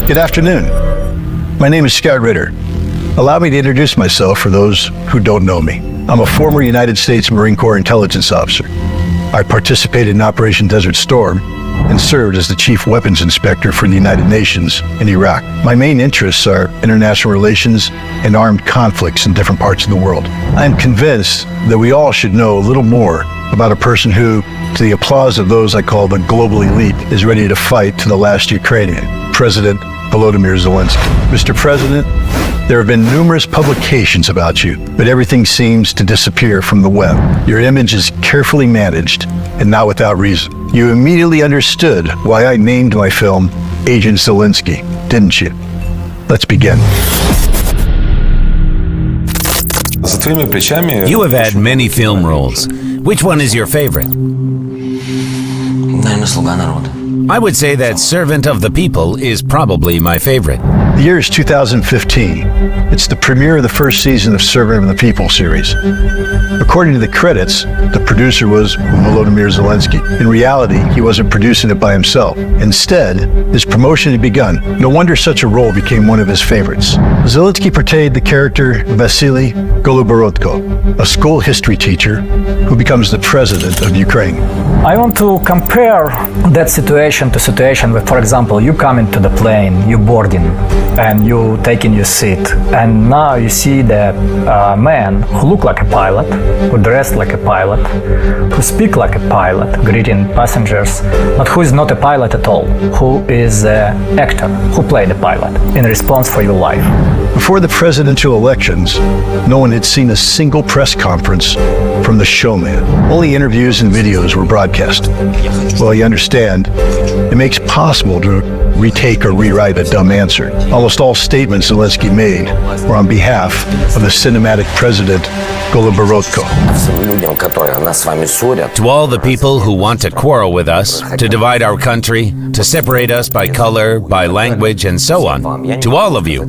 Good afternoon. My name is Scott Ritter. Allow me to introduce myself for those who don't know me. I'm a former United States Marine Corps intelligence officer. I participated in Operation Desert Storm and served as the Chief Weapons Inspector for the United Nations in Iraq. My main interests are international relations and armed conflicts in different parts of the world. I am convinced that we all should know a little more about a person who, to the applause of those I call the global elite, is ready to fight to the last Ukrainian, President Volodymyr Zelensky. Mr. President, there have been numerous publications about you, but everything seems to disappear from the web. Your image is carefully managed and not without reason. You immediately understood why I named my film Agent Zelensky, didn't you? Let's begin. You have had many film roles. Which one is your favorite? I would say that Servant of the People is probably my favorite. The year is 2015. It's the premiere of the first season of Servant of the People series. According to the credits, the producer was Volodymyr Zelensky. In reality, he wasn't producing it by himself. Instead, his promotion had begun. No wonder such a role became one of his favorites. Zelensky portrayed the character Vasily Goluborodko, a school history teacher who becomes the president of Ukraine. I want to compare that situation to situation where, for example, you come into the plane, you board in, and you take in your seat, and now you see the man who look like a pilot, who dressed like a pilot, who speak like a pilot, greeting passengers, but who is not a pilot at all, who is an actor, who played a pilot in response for your life. Before the presidential elections, no one had seen a single press conference from the showman. Only interviews and videos were broadcast. Well, you understand, it makes possible to retake or rewrite a dumb answer. Almost all statements Zelensky made were on behalf of the cinematic president, Goluborodko. To all the people who want to quarrel with us, to divide our country, to separate us by color, by language, and so on, to all of you,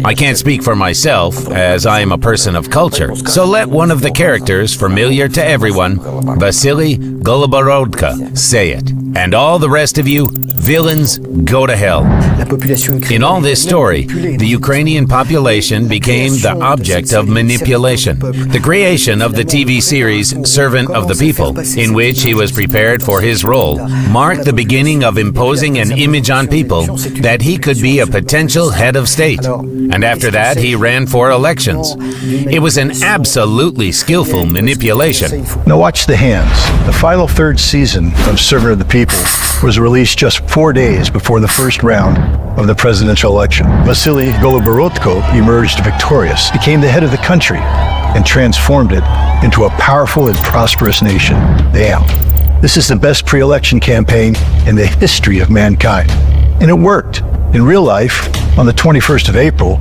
I can't speak for myself, as I am a person of culture, so let one of the characters familiar to everyone, Vasily Goluborodko, say it. And all the rest of you, villains, go to hell. In all this story, the Ukrainian population became the object of manipulation. The creation of the TV series Servant of the People, in which he was prepared for his role, marked the beginning of imposing an image on people that he could be a potential head of state. And after that, he ran for elections. It was an absolutely skillful manipulation. Now watch the hands. The final third season of Servant of the People was released just 4 days before the first round of the presidential election. Vasily Goluborodko emerged victorious, became the head of the country, and transformed it into a powerful and prosperous nation. Damn. This is the best pre-election campaign in the history of mankind. And it worked. In real life, on the 21st of April,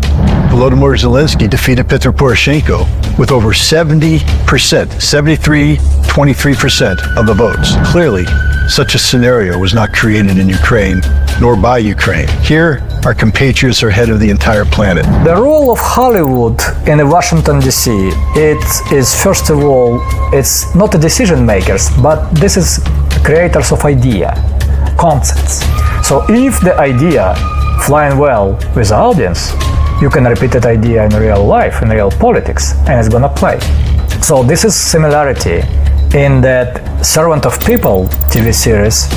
Volodymyr Zelensky defeated Petro Poroshenko with over 70%, 23% of the votes. Clearly, such a scenario was not created in Ukraine, nor by Ukraine. Here, our compatriots are ahead of the entire planet. The role of Hollywood in Washington, D.C., it is, first of all, it's not the decision makers, but this is creators of idea, concepts. So if the idea flying well with the audience, you can repeat that idea in real life, in real politics, and it's gonna play. So this is similarity in that Servant of People TV series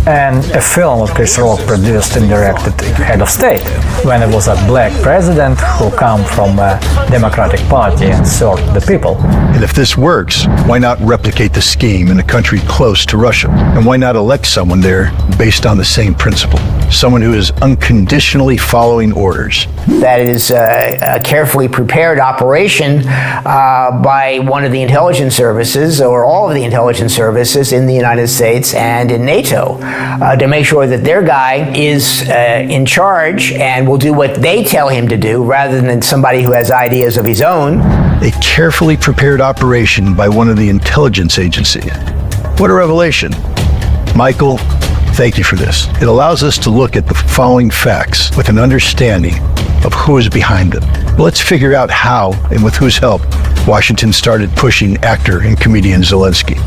and a film of Chris Rock produced and directed Head of State, when it was a black president who come from a Democratic Party and served the people. And if this works, why not replicate the scheme in a country close to Russia? And why not elect someone there based on the same principle? Someone who is unconditionally following orders. That is a carefully prepared operation by one of the intelligence services, or all of the intelligence services in the United States and in NATO, to make sure that their guy is in charge and will do what they tell him to do, rather than somebody who has ideas of his own. A carefully prepared operation by one of the intelligence agencies. What a revelation. Michael, thank you for this. It allows us to look at the following facts with an understanding of who is behind them. Let's figure out how and with whose help Washington started pushing actor and comedian Zelensky.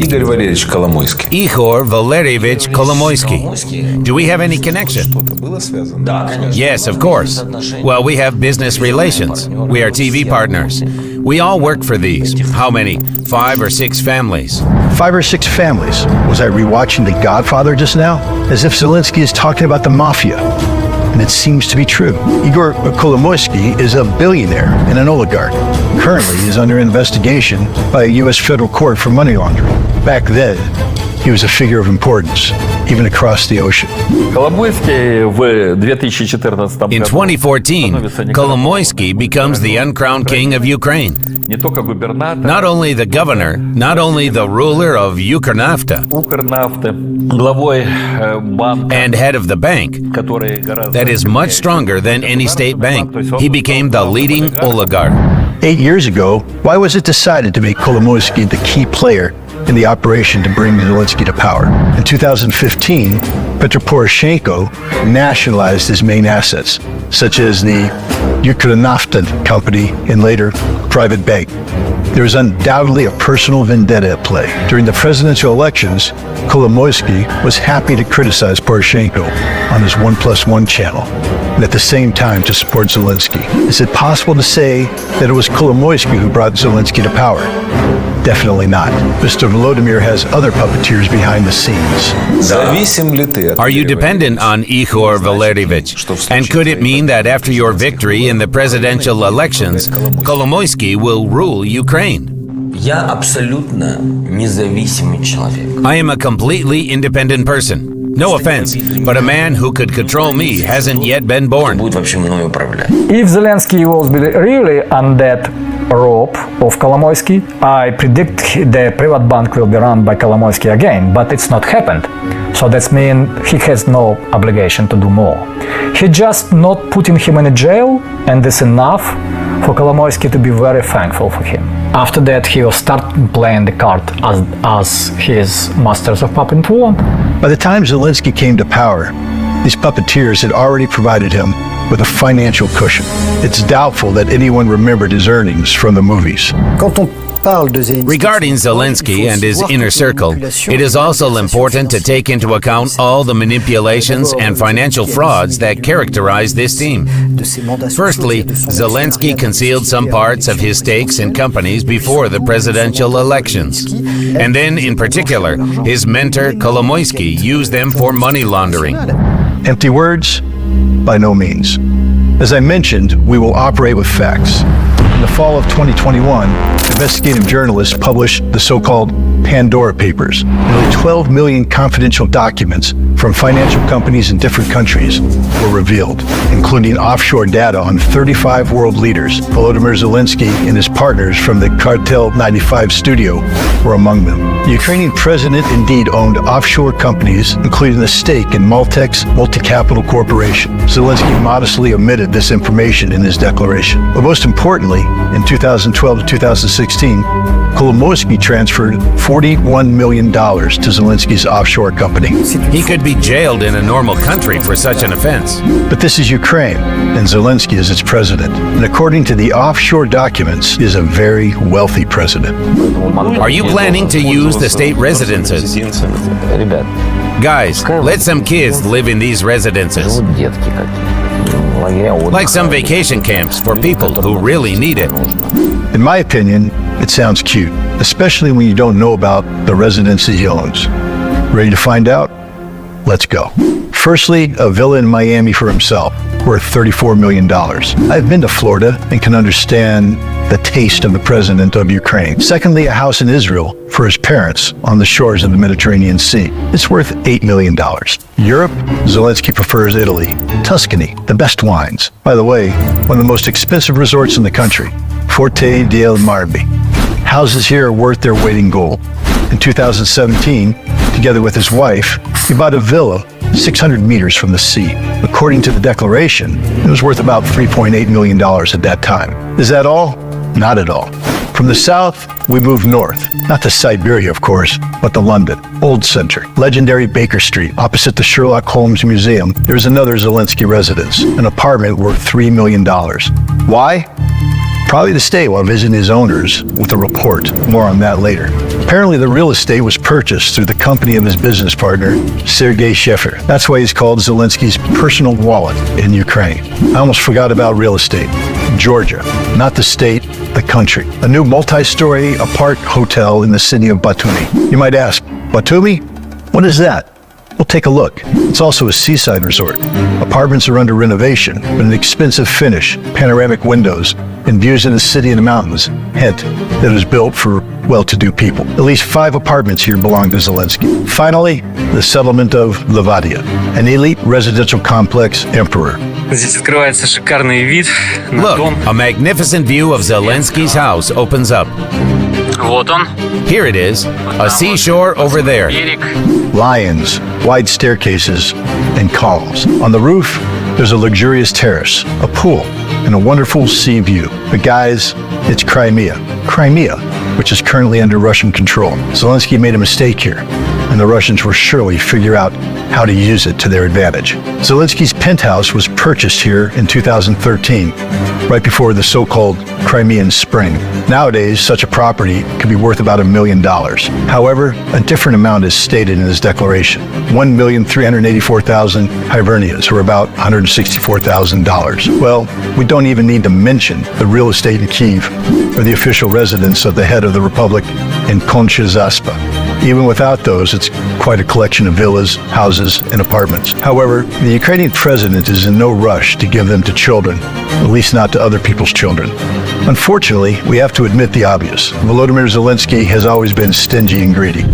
Игорь Валерьевич Коломойский. Ihor Valerievich Kolomoisky. Do we have any connection? Что-то было связано? Yes, of course. Well, we have business relations. We are TV partners. We all work for these. How many? 5 or 6 families. 5 or 6 families. Was I rewatching The Godfather just now? As if Zelensky is talking about the mafia. And it seems to be true. Igor Kolomoisky is a billionaire and an oligarch. Currently, he is under investigation by a U.S. federal court for money laundering. Back then, he was a figure of importance, even across the ocean. Коломойский в 2014 году In 2014, Kolomoisky becomes the uncrowned king of Ukraine. не только губернатор Not only the governor, not only the ruler of Ukrnafta Укрнафты, главой банка, and head of the bank, который гораздо that is much stronger than any state bank. He became the leading oligarch. 8 years ago, why was it decided to make Kolomoisky the key player in the operation to bring Zelensky to power? In 2015, Petro Poroshenko nationalized his main assets, such as the Ukrnafta company and later private bank. There was undoubtedly a personal vendetta at play. During the presidential elections, Kolomoisky was happy to criticize Poroshenko on his 1+1 channel, and at the same time to support Zelensky. Is it possible to say that it was Kolomoisky who brought Zelensky to power? Definitely not. Mr. Volodymyr has other puppeteers behind the scenes. Зависим ли ты от Are you Игоря dependent on Ihor Valerievich? And could it mean that after your victory in the presidential elections, Kolomoisky will rule Ukraine? Я абсолютно независимый человек. I am a completely independent person. No offense, but a man who could control me hasn't yet been born. Будет вообще мной управлять. If Zelensky was really on that rope of Kolomoisky, I predict the private bank will be run by Kolomoisky again, but it's not happened. So that means he has no obligation to do more. He just not putting him in a jail, and it's enough for Kolomoisky to be very thankful for him. After that, he will start playing the card as his masters of puppet want. By the time Zelensky came to power, these puppeteers had already provided him with a financial cushion. It's doubtful that anyone remembered his earnings from the movies. Regarding Zelensky and his inner circle, it is also important to take into account all the manipulations and financial frauds that characterize this team. Firstly, Zelensky concealed some parts of his stakes in companies before the presidential elections. And then, in particular, his mentor Kolomoisky used them for money laundering. Empty words? By no means. As I mentioned, we will operate with facts. In the fall of 2021, investigative journalists published the so-called Pandora Papers. Nearly 12 million confidential documents from financial companies in different countries were revealed, including offshore data on 35 world leaders. Volodymyr Zelensky and his partners from the Cartel 95 studio were among them. The Ukrainian president indeed owned offshore companies, including a stake in Maltex Multi-Capital Corporation. Zelensky modestly omitted this information in his declaration. But most importantly, in 2012 to 2016, Kolomoisky transferred $41 million to Zelensky's offshore company. He could be jailed in a normal country for such an offense. But this is Ukraine, and Zelensky is its president. And according to the offshore documents, he is a very wealthy president. Are you planning to use the state residences? Ребят, Guys, let some kids live in these residences, живут детки какие. Лагеря отдыха. like some vacation camps for people who really need it. In my opinion, it sounds cute, especially when you don't know about the residency he owns. Ready to find out? Let's go. Firstly, a villa in Miami for himself, worth $34 million. I've been to Florida and can understand the taste of the president of Ukraine. Secondly, a house in Israel for his parents on the shores of the Mediterranean Sea. It's worth $8 million. Europe, Zelensky prefers Italy. Tuscany, the best wines. By the way, one of the most expensive resorts in the country, Forte del Marbi. Houses here are worth their weight in gold. In 2017, together with his wife, he bought a villa 600 meters from the sea. According to the declaration, it was worth about $3.8 million at that time. Is that all? Not at all. From the south, we moved north. Not to Siberia, of course, but to London. Old Center, legendary Baker Street, opposite the Sherlock Holmes Museum. There's another Zelensky residence, an apartment worth $3 million. Why? Probably to stay while visiting his owners with a report. More on that later. Apparently, the real estate was purchased through the company of his business partner, Sergei Sheffer. That's why he's called Zelensky's personal wallet in Ukraine. I almost forgot about real estate. Georgia, not the state, the country. A new multi-story apart hotel in the city of Batumi. You might ask, Batumi? What is that? Well, take a look. It's also a seaside resort. Apartments are under renovation, but an expensive finish, panoramic windows, and views of the city and the mountains. Hint, that it was built for well-to-do people. At least 5 apartments here belong to Zelensky. Finally, the settlement of Levadia, an elite residential complex, Emperor. Здесь открывается шикарный вид на Look, дом. a magnificent view of Zelensky's house opens up. Вот он, Here it is, a seashore over there. берег. Lions, wide staircases, and columns. On the roof, there's a luxurious terrace, a pool, and a wonderful sea view. But guys, it's Crimea, which is currently under Russian control. Zelensky made a mistake here, and the Russians will surely figure out how to use it to their advantage. Zelensky's penthouse was purchased here in 2013, right before the so-called Crimean Spring. Nowadays, such a property could be worth about $1 million. However, a different amount is stated in his declaration. 1,384,000 hryvnias, or about $164,000. Well, we don't even need to mention the real estate in Kyiv or the official residence of the head of the republic in Koncha-Zaspa. Even without those, it's quite a collection of villas, houses, and apartments. However, the Ukrainian president is in no rush to give them to children, at least not to other people's children. Unfortunately, we have to admit the obvious. Volodymyr Zelensky has always been stingy and greedy.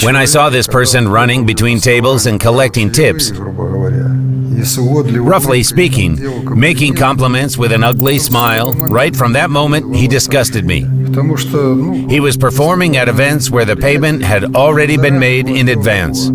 When I saw this person running between tables and collecting tips, roughly speaking, making compliments with an ugly smile, right from that moment, he disgusted me. He was performing at events where the payment had already been made in advance.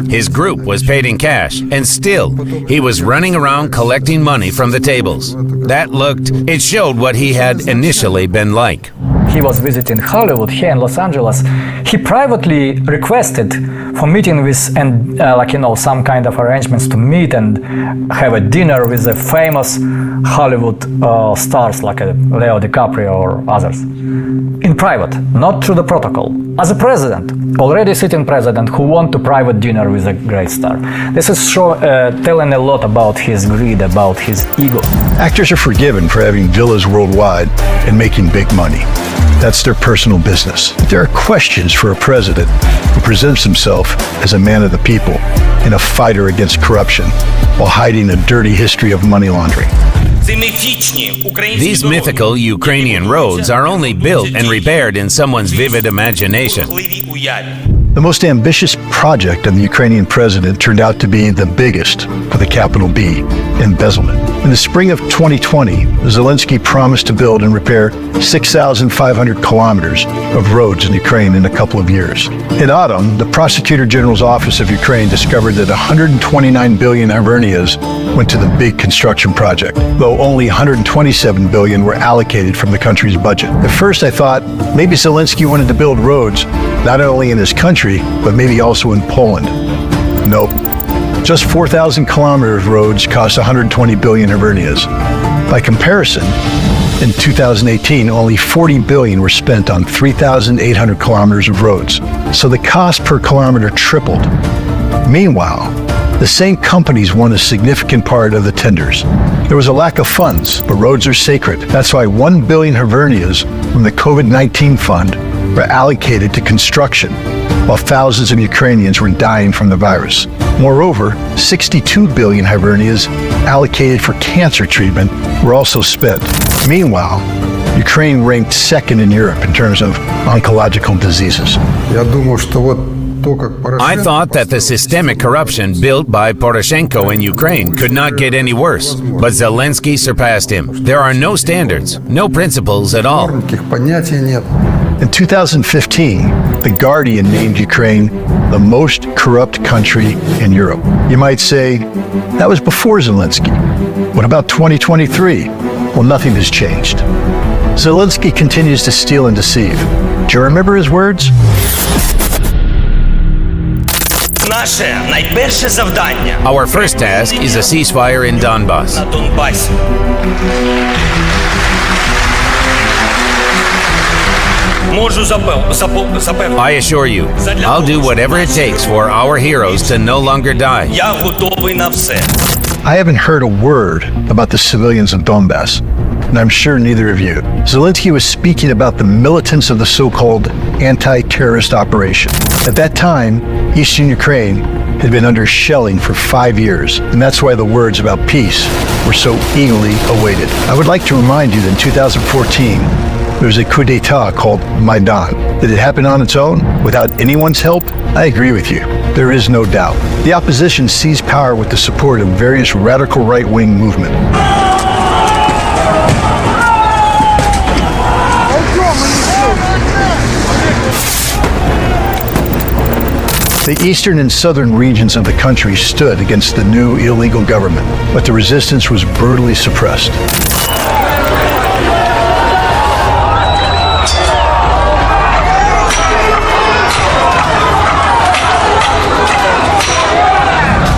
His group was paid in cash, and still, he was running around collecting money from the tables. It showed what he had initially been like. He was visiting Hollywood here in Los Angeles. He privately requested for meeting with and some kind of arrangements to meet and have a dinner with the famous Hollywood stars like Leo DiCaprio or others. In private, not through the protocol. As a president, already sitting president who want to private dinner with a great star. This is telling a lot about his greed, about his ego. Actors are forgiven for having villas worldwide and making big money. That's their personal business. But there are questions for a president who presents himself as a man of the people and a fighter against corruption while hiding a dirty history of money laundering. These mythical Ukrainian roads are only built and repaired in someone's vivid imagination. The most ambitious project of the Ukrainian president turned out to be the biggest, with a capital B, embezzlement. In the spring of 2020, Zelensky promised to build and repair 6,500 kilometers of roads in Ukraine in a couple of years. In autumn, the Prosecutor General's Office of Ukraine discovered that 129 billion hryvnias went to the big construction project, though only 127 billion were allocated from the country's budget. At first, I thought maybe Zelensky wanted to build roads not only in his country, but maybe also in Poland. Nope. Just 4,000 kilometers of roads cost 120 billion hryvnias. By comparison, in 2018, only 40 billion were spent on 3,800 kilometers of roads. So the cost per kilometer tripled. Meanwhile, the same companies won a significant part of the tenders. There was a lack of funds, but roads are sacred. That's why 1 billion hryvnias from the COVID-19 fund were allocated to construction, while thousands of Ukrainians were dying from the virus. Moreover, 62 billion hryvnias allocated for cancer treatment were also spent. Meanwhile, Ukraine ranked second in Europe in terms of oncological diseases. I thought that the systemic corruption built by Poroshenko in Ukraine could not get any worse, but Zelensky surpassed him. There are no standards, no principles at all. In 2015, The Guardian named Ukraine the most corrupt country in Europe. You might say, that was before Zelensky. What about 2023? Well, nothing has changed. Zelensky continues to steal and deceive. Do you remember his words? Наше найперше завдання Our first task is a ceasefire in Donbass. на Донбасі. Можу запевнити. I assure you, I'll do whatever it takes for our heroes to no longer die. Я готовий на все. I haven't heard a word about the civilians of Donbass, and I'm sure neither of you. Zelensky was speaking about the militants of the so-called anti-terrorist operation. At that time, eastern Ukraine had been under shelling for 5 years, and that's why the words about peace were so eagerly awaited. I would like to remind you that in 2014, there was a coup d'etat called Maidan. Did it happen on its own, without anyone's help? I agree with you. There is no doubt. The opposition seized power with the support of various radical right-wing movements. The eastern and southern regions of the country stood against the new illegal government, but the resistance was brutally suppressed.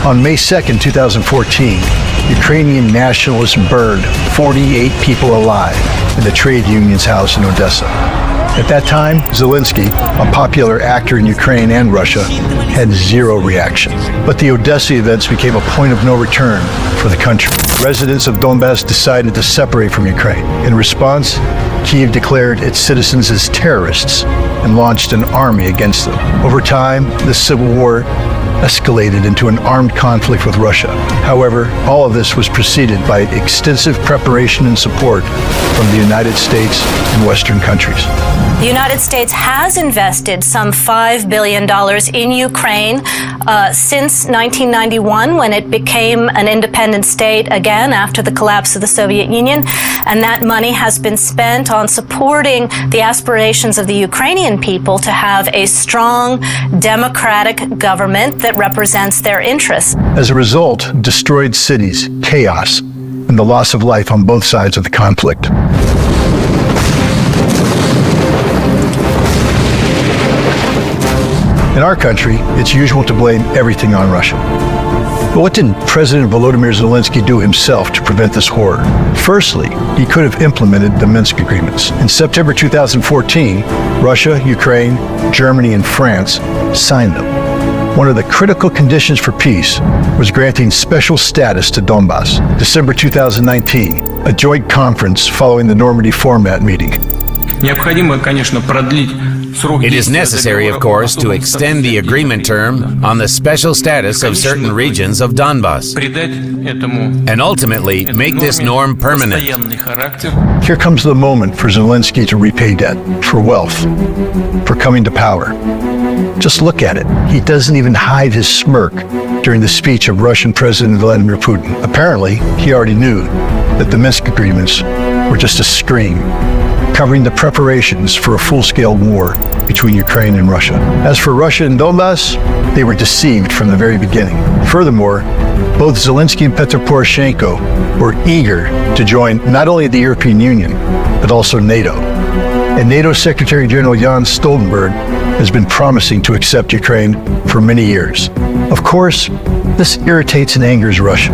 On May 2nd, 2014, Ukrainian nationalists burned 48 people alive in the trade union's house in Odessa. At that time, Zelensky, a popular actor in Ukraine and Russia, had zero reaction. But the Odessa events became a point of no return for the country. Residents of Donbass decided to separate from Ukraine. In response, Kyiv declared its citizens as terrorists and launched an army against them. Over time, the civil war escalated into an armed conflict with Russia. However, all of this was preceded by extensive preparation and support from the United States and Western countries. The United States has invested some $5 billion in Ukraine since 1991, when it became an independent state again after the collapse of the Soviet Union. And that money has been spent on supporting the aspirations of the Ukrainian people to have a strong democratic government that represents their interests. As a result, destroyed cities, chaos, and the loss of life on both sides of the conflict. In our country, it's usual to blame everything on Russia. But what did President Volodymyr Zelensky do himself to prevent this horror? Firstly, he could have implemented the Minsk agreements. In September 2014, Russia, Ukraine, Germany, and France signed them. One of the critical conditions for peace was granting special status to Donbass. December 2019, a joint conference following the Normandy format meeting. It is necessary, of course, to extend the agreement term on the special status of certain regions of Donbass, and ultimately make this norm permanent. Here comes the moment for Zelensky to repay debt, for wealth, for coming to power. Just look at it. He doesn't even hide his smirk during the speech of Russian President Vladimir Putin. Apparently, he already knew that the Minsk agreements were just a screen, covering the preparations for a full-scale war between Ukraine and Russia. As for Russia and Donbass, they were deceived from the very beginning. Furthermore, both Zelensky and Petro Poroshenko were eager to join not only the European Union, but also NATO. And NATO Secretary General Jens Stoltenberg has been promising to accept Ukraine for many years. Of course, this irritates and angers Russia.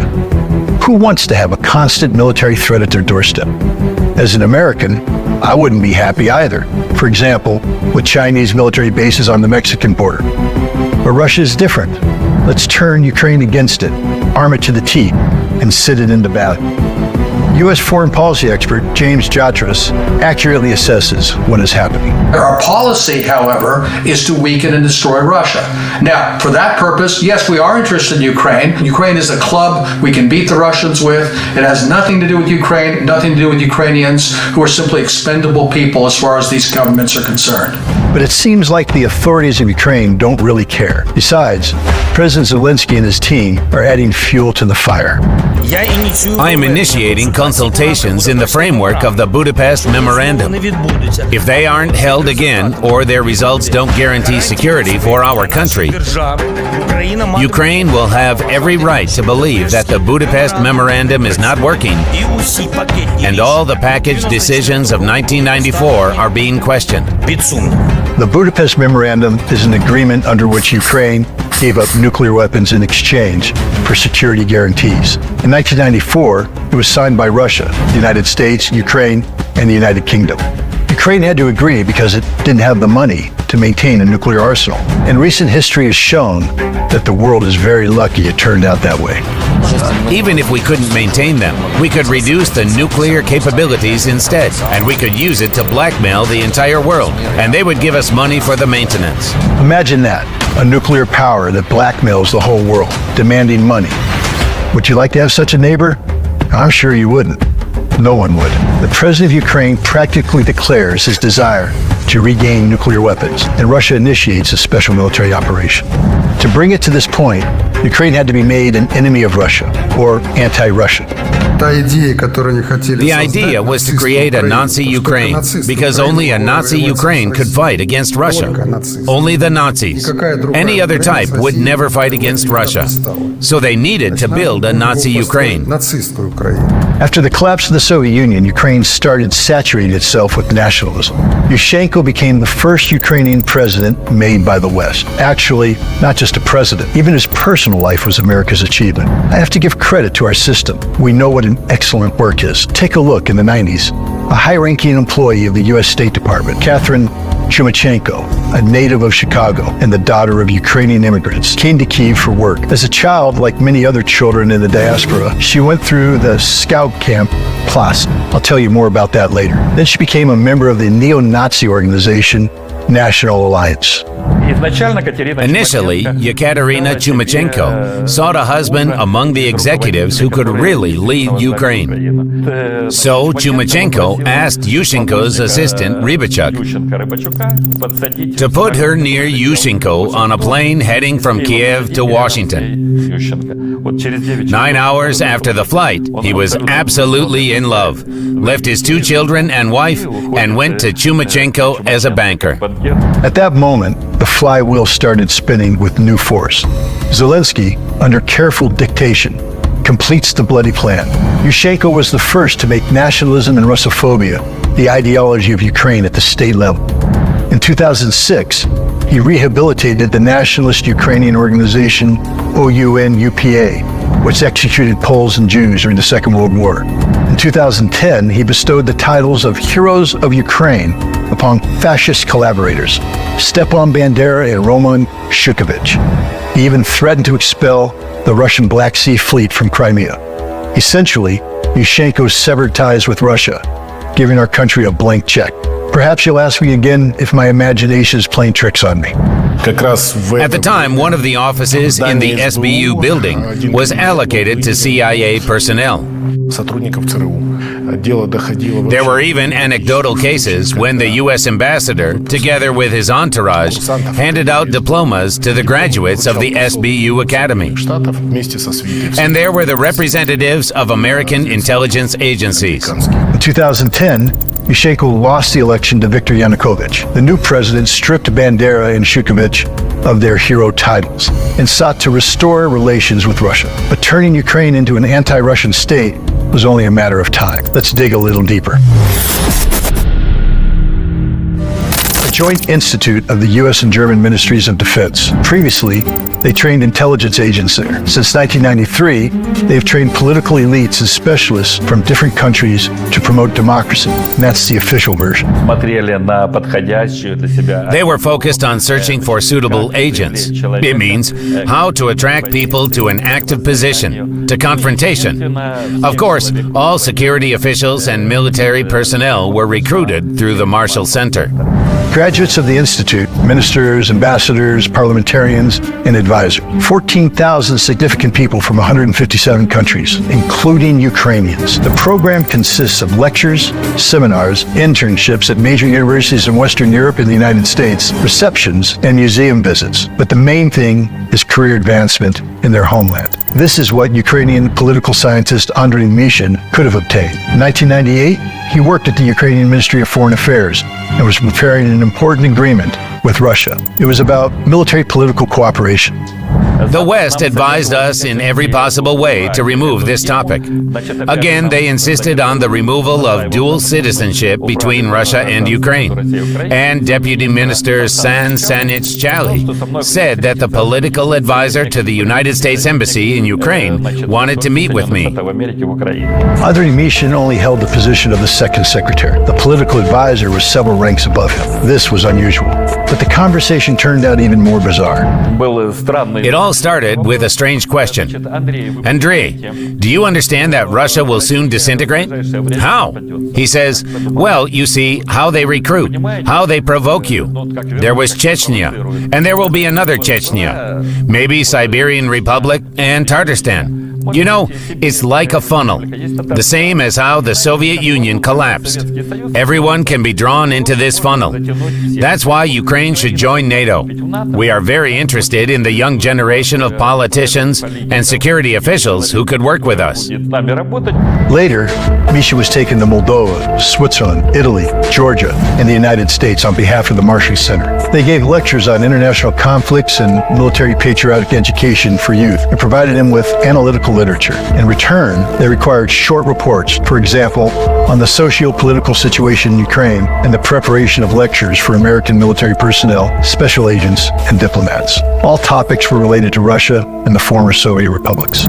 Who wants to have a constant military threat at their doorstep? As an American, I wouldn't be happy either. For example, with Chinese military bases on the Mexican border. But Russia is different. Let's turn Ukraine against it, arm it to the teeth, and sit it into battle. U.S. foreign policy expert James Jatras accurately assesses what is happening. Our policy, however, is to weaken and destroy Russia. Now, for that purpose, yes, we are interested in Ukraine. Ukraine is a club we can beat the Russians with. It has nothing to do with Ukraine, nothing to do with Ukrainians who are simply expendable people as far as these governments are concerned. But it seems like the authorities of Ukraine don't really care. Besides, President Zelensky and his team are adding fuel to the fire. I am initiating consultations in the framework of the Budapest Memorandum. If they aren't held again, or their results don't guarantee security for our country, Ukraine will have every right to believe that the Budapest Memorandum is not working, and all the package decisions of 1994 are being questioned. The Budapest Memorandum is an agreement under which Ukraine gave up nuclear weapons in exchange for security guarantees. In 1994, it was signed by Russia, the United States, Ukraine, and the United Kingdom. Ukraine had to agree because it didn't have the money to maintain a nuclear arsenal. And recent history has shown that the world is very lucky it turned out that way. Even if we couldn't maintain them, we could reduce the nuclear capabilities instead, and we could use it to blackmail the entire world, and they would give us money for the maintenance. Imagine that, a nuclear power that blackmails the whole world, demanding money. Would you like to have such a neighbor? I'm sure you wouldn't. No one would. The president of Ukraine practically declares his desire to regain nuclear weapons, and Russia initiates a special military operation. To bring it to this point, Ukraine had to be made an enemy of Russia, or anti-Russian. The idea was to create a Nazi Ukraine, because only a Nazi Ukraine could fight against Russia. Only the Nazis. Any other type would never fight against Russia. So they needed to build a Nazi Ukraine. After the collapse of the Soviet Union, Ukraine started saturating itself with nationalism. Yushchenko became the first Ukrainian president made by the West. Actually, not just a president. Even his personal life was America's achievement. I have to give credit to our system. We know what an excellent work is. Take a look in the 90s. A high-ranking employee of the U.S. State Department, Catherine Chumachenko, a native of Chicago and the daughter of Ukrainian immigrants, came to Kyiv for work. As a child, like many other children in the diaspora, she went through the scout camp Plas. I'll tell you more about that later. Then she became a member of the neo-Nazi organization National Alliance. Initially, Yekaterina Chumachenko sought a husband among the executives who could really lead Ukraine. So Chumachenko asked Yushchenko's assistant, Rybachuk, to put her near Yushchenko on a plane heading from Kiev to Washington. 9 hours after the flight, he was absolutely in love, left his 2 children and wife, and went to Chumachenko as a banker. At that moment, the flywheel started spinning with new force. Zelensky, under careful dictation, completes the bloody plan. Yushchenko was the first to make nationalism and Russophobia the ideology of Ukraine at the state level. In 2006, he rehabilitated the nationalist Ukrainian organization OUN-UPA, which executed Poles and Jews during the Second World War. In 2010, he bestowed the titles of Heroes of Ukraine upon fascist collaborators, Stepan Bandera and Roman Shukovich. He even threatened to expel the Russian Black Sea Fleet from Crimea. Essentially, Yushchenko severed ties with Russia, giving our country a blank check. Perhaps you'll ask me again if my imagination is playing tricks on me. At the time, one of the offices in the SBU building was allocated to CIA personnel. There were even anecdotal cases when the U.S. ambassador, together with his entourage, handed out diplomas to the graduates of the SBU Academy. And there were the representatives of American intelligence agencies. In 2010, Yushchenko lost the election to Viktor Yanukovych. The new president stripped Bandera and Shukovich of their hero titles and sought to restore relations with Russia. But turning Ukraine into an anti-Russian state was only a matter of time. Let's dig a little deeper. A joint institute of the U.S. and German Ministries of Defense. Previously, they trained intelligence agents there. Since 1993, they've trained political elites and specialists from different countries to promote democracy. And that's the official version. They were focused on searching for suitable agents. It means how to attract people to an active position, to confrontation. Of course, all security officials and military personnel were recruited through the Marshall Center. Graduates of the Institute, ministers, ambassadors, parliamentarians, and advisors. 14,000 significant people from 157 countries, including Ukrainians. The program consists of lectures, seminars, internships at major universities in Western Europe and the United States, receptions, and museum visits. But the main thing is career advancement in their homeland. This is what Ukrainian political scientist Andrei Mishin could have obtained. In 1998, he worked at the Ukrainian Ministry of Foreign Affairs and was preparing an important agreement with Russia. It was about military political cooperation. The West advised us in every possible way to remove this topic. Again, they insisted on the removal of dual citizenship between Russia and Ukraine. And Deputy Minister San Sanich-Chali said that the political advisor to the United States Embassy in Ukraine wanted to meet with me. Andrei Mishin only held the position of the second secretary. The political advisor was several ranks above him. This was unusual. But the conversation turned out even more bizarre. It all started with a strange question. Andrei, do you understand that Russia will soon disintegrate? How? He says, well, you see, how they recruit, how they provoke you. There was Chechnya, and there will be another Chechnya. Maybe Siberian Republic and Tatarstan. You know, it's like a funnel, the same as how the Soviet Union collapsed. Everyone can be drawn into this funnel. That's why Ukraine should join NATO. We are very interested in the young generation of politicians and security officials who could work with us. Later, Misha was taken to Moldova, Switzerland, Italy, Georgia, and the United States on behalf of the Marshall Center. They gave lectures on international conflicts and military patriotic education for youth and provided them with analytical literature. In return, they required short reports, for example, on the socio-political situation in Ukraine and the preparation of lectures for American military personnel, special agents, and diplomats. All topics were related to Russia and the former Soviet republics.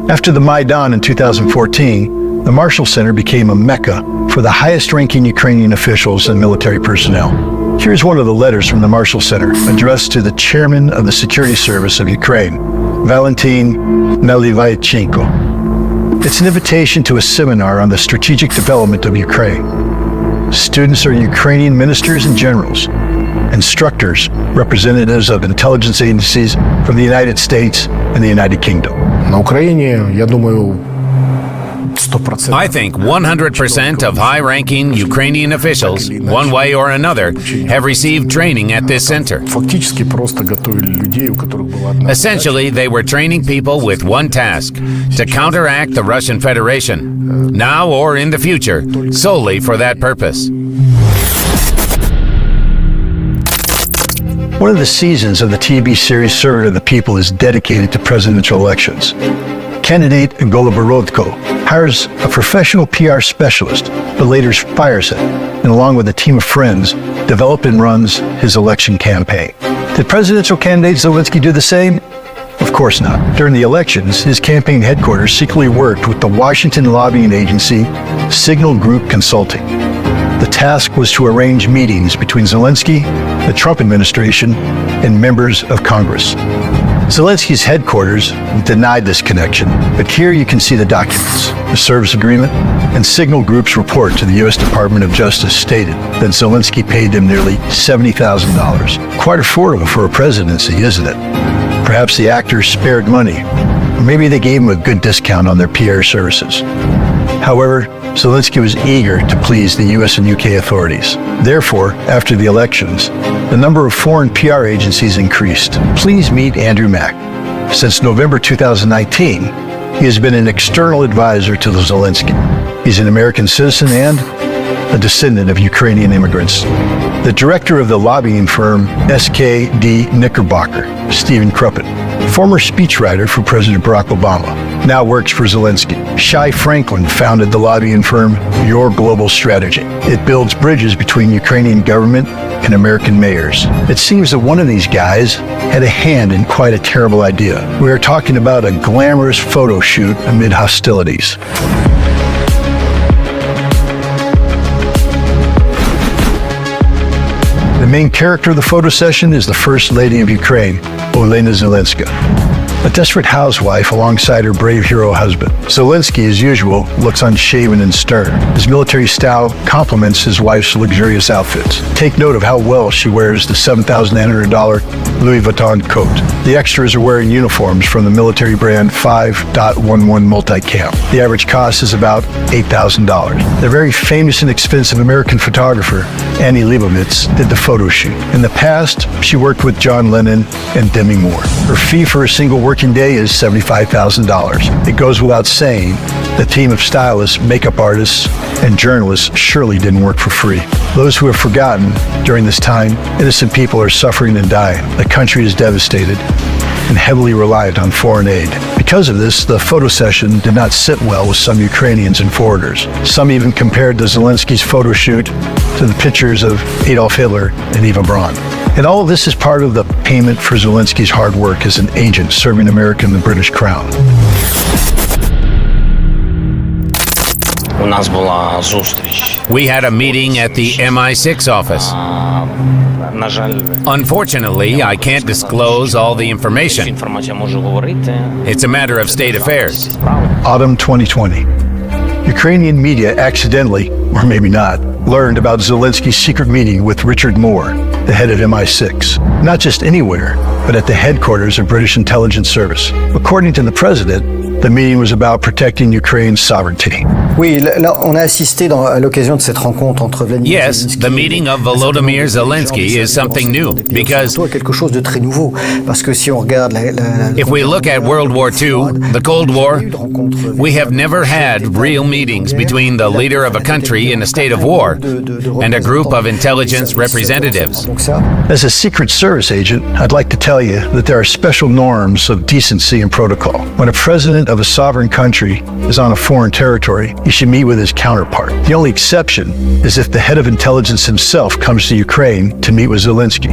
After the Maidan in 2014, the Marshall Center became a mecca for the highest-ranking Ukrainian officials and military personnel. Here's one of the letters from the Marshall Center, addressed to the chairman of the Security Service of Ukraine, Valentin Nalyvaichenko. It's an invitation to a seminar on the strategic development of Ukraine. Students are Ukrainian ministers and generals, instructors, representatives of intelligence agencies from the United States and the United Kingdom. I think 100% of high-ranking Ukrainian officials, one way or another, have received training at this center. Essentially, they were training people with one task: to counteract the Russian Federation, now or in the future, solely for that purpose. One of the seasons of the TV series Servant of the People is dedicated to presidential elections. Candidate Goloborodko hires a professional PR specialist, but later fires him, and along with a team of friends, develops and runs his election campaign. Did presidential candidate Zelensky do the same? Of course not. During the elections, his campaign headquarters secretly worked with the Washington lobbying agency Signal Group Consulting. The task was to arrange meetings between Zelensky, the Trump administration, and members of Congress. Zelensky's headquarters denied this connection, but here you can see the documents. The service agreement and Signal Group's report to the U.S. Department of Justice stated that Zelensky paid them nearly $70,000. Quite affordable for a presidency, isn't it? Perhaps the actors spared money, or maybe they gave him a good discount on their PR services. However, Zelensky was eager to please the U.S. and UK authorities. Therefore, after the elections, the number of foreign PR agencies increased. Please meet Andrew Mack. Since November 2019, he has been an external advisor to Zelensky. He's an American citizen and a descendant of Ukrainian immigrants. The director of the lobbying firm SKD Knickerbocker, Stephen Kruppen, former speechwriter for President Barack Obama, now works for Zelensky. Shai Franklin founded the lobbying firm Your Global Strategy. It builds bridges between Ukrainian government and American mayors. It seems that one of these guys had a hand in quite a terrible idea. We are talking about a glamorous photo shoot amid hostilities. The main character of the photo session is the First Lady of Ukraine, Olena Zelenska, a desperate housewife alongside her brave hero husband. Zelensky, as usual, looks unshaven and stern. His military style complements his wife's luxurious outfits. Take note of how well she wears the $7,900 Louis Vuitton coat. The extras are wearing uniforms from the military brand 5.11 Multicam. The average cost is about $8,000. The very famous and expensive American photographer, Annie Leibovitz, did the photo shoot. In the past, she worked with John Lennon and Demi Moore. Her fee for a single working day is $75,000. It goes without saying, the team of stylists, makeup artists, and journalists surely didn't work for free. Those who have forgotten, during this time, innocent people are suffering and dying. The country is devastated, and heavily reliant on foreign aid. Because of this, the photo session did not sit well with some Ukrainians and foreigners. Some even compared the Zelensky's photo shoot to the pictures of Adolf Hitler and Eva Braun. And all of this is part of the payment for Zelensky's hard work as an agent serving America and the British Crown. У нас була зустріч. We had a meeting at the MI6 office. На жаль, Unfortunately, I can't disclose all the information. інформація можу говорити. It's a matter of state affairs. Autumn 2020. Ukrainian media accidentally, or maybe not, learned about Zelensky's secret meeting with Richard Moore, the head of MI6. Not just anywhere, but at the headquarters of British intelligence service. According to the president, the meeting was about protecting Ukraine's sovereignty. Oui, là, on a assisté à l'occasion de cette rencontre entre Vladimir Yes, Zelensky the meeting of Volodymyr Zelensky is something new because quelque chose de très nouveau parce que si on regarde if we look at World War II, the Cold War, we have never had real meetings between the leader of a country in a state of war and a group of intelligence representatives. As a Secret Service agent, I'd like to tell you that there are special norms of decency and protocol. When a president of a sovereign country is on a foreign territory, he should meet with his counterpart. The only exception is if the head of intelligence himself comes to Ukraine to meet with Zelensky.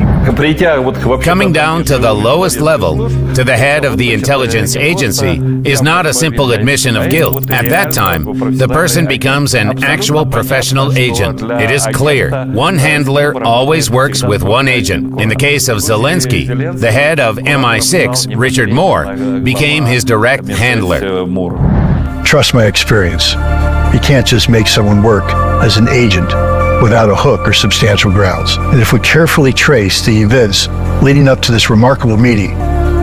Coming down to the lowest level, to the head of the intelligence agency, is not a simple admission of guilt. At that time, the person becomes an actual professional agent. It is clear. One handler always works with one agent. In the case of Zelensky, the head of MI6, Richard Moore, became his direct handler. Trust my experience. You can't just make someone work as an agent without a hook or substantial grounds. And if we carefully trace the events leading up to this remarkable meeting,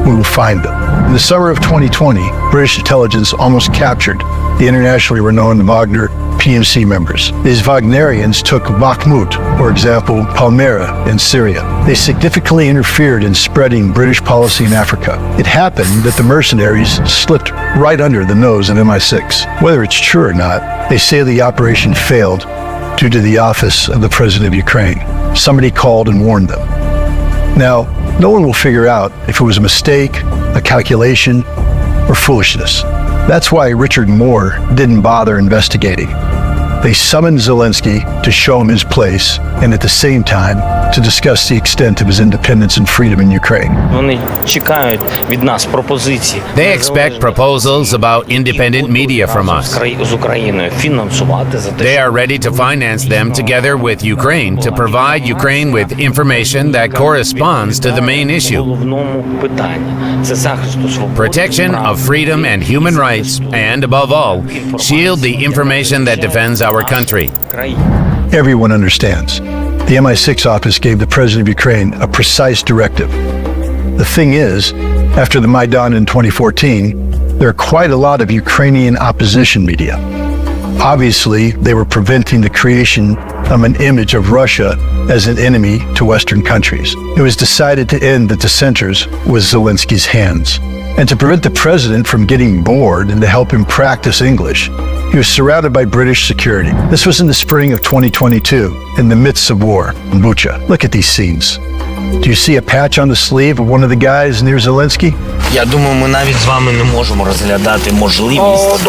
we will find them. In the summer of 2020, British intelligence almost captured the internationally renowned Wagner PMC members. These Wagnerians took Bakhmut, for example, Palmyra in Syria. They significantly interfered in spreading British policy in Africa. It happened that the mercenaries slipped right under the nose of MI6. Whether it's true or not, they say the operation failed due to the office of the President of Ukraine. Somebody called and warned them. Now, no one will figure out if it was a mistake, a calculation, or foolishness. That's why Richard Moore didn't bother investigating. They summoned Zelensky to show him his place and at the same time to discuss the extent of his independence and freedom in Ukraine. Вони чекають від нас пропозиції. They expect proposals about independent media from us. З Україною фінансувати за те. They are ready to finance them together with Ukraine to provide Ukraine with information that corresponds to the main issue. Головному питанні це захисту свободи. Protection of freedom and human rights, and above all, shield the information that defends our country. Everyone understands. The MI6 office gave the President of Ukraine a precise directive. The thing is, after the Maidan in 2014, there are quite a lot of Ukrainian opposition media. Obviously, they were preventing the creation of an image of Russia as an enemy to Western countries. It was decided to end the dissenters with Zelensky's hands. And to prevent the president from getting bored and to help him practice English, he was surrounded by British security. This was in the spring of 2022, in the midst of war in Bucha. Look at these scenes. Do you see a patch on the sleeve of one of the guys near Zelensky? Я думаю, ми навіть з вами не можемо розглядати можливість.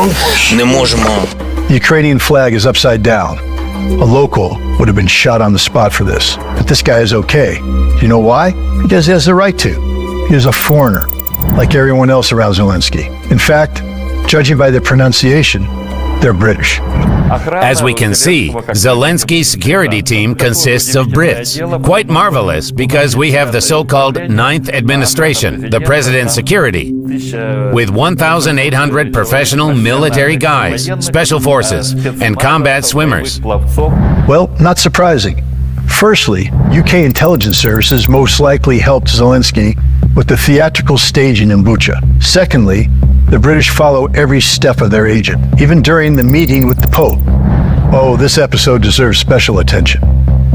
Не можемо. The Ukrainian flag is upside down. A local would have been shot on the spot for this. But this guy is okay. Do you know why? Because he has the right to. He is a foreigner, like everyone else around Zelensky. In fact, judging by their pronunciation, they're British. As we can see, Zelensky's security team consists of Brits. Quite marvelous, because we have the so-called Ninth Administration, the President's security, with 1,800 professional military guys, special forces, and combat swimmers. Well, not surprising. Firstly, UK intelligence services most likely helped Zelensky with the theatrical staging in Bucha. Secondly, the British follow every step of their agent, even during the meeting with the Pope. Oh, this episode deserves special attention.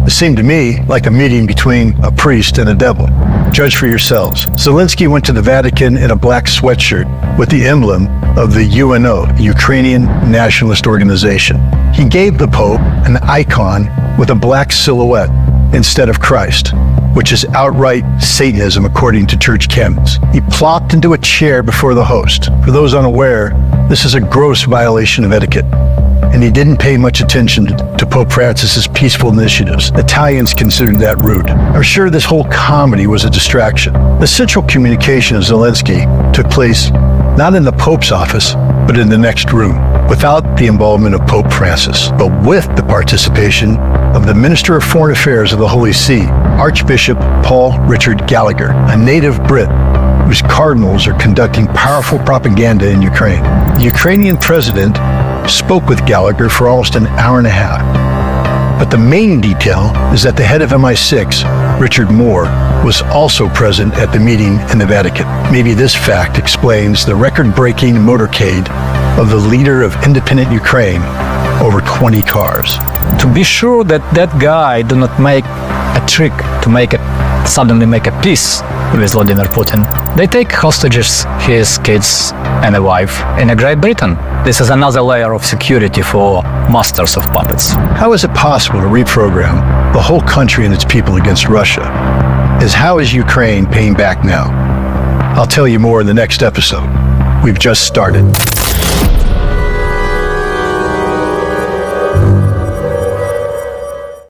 It seemed to me like a meeting between a priest and a devil. Judge for yourselves. Zelensky went to the Vatican in a black sweatshirt with the emblem of the UNO, the Ukrainian Nationalist Organization. He gave the Pope an icon with a black silhouette instead of Christ, which is outright Satanism according to church canons. He plopped into a chair before the host. For those unaware, this is a gross violation of etiquette. And he didn't pay much attention to Pope Francis's peaceful initiatives. Italians considered that rude. I'm sure this whole comedy was a distraction. The central communication of Zelensky took place not in the Pope's office, but in the next room, without the involvement of Pope Francis, but with the participation of the Minister of Foreign Affairs of the Holy See, Archbishop Paul Richard Gallagher, a native Brit whose cardinals are conducting powerful propaganda in Ukraine. The Ukrainian president spoke with Gallagher for almost an hour and a half. But the main detail is that the head of MI6, Richard Moore, was also present at the meeting in the Vatican. Maybe this fact explains the record-breaking motorcade of the leader of independent Ukraine, over 20 cars. To be sure that that guy do not make a trick to suddenly make a peace with Vladimir Putin, they take hostages his kids and a wife in Great Britain. This is another layer of security for masters of puppets. How is it possible to reprogram the whole country and its people against Russia? How is Ukraine paying back now? I'll tell you more in the next episode. We've just started.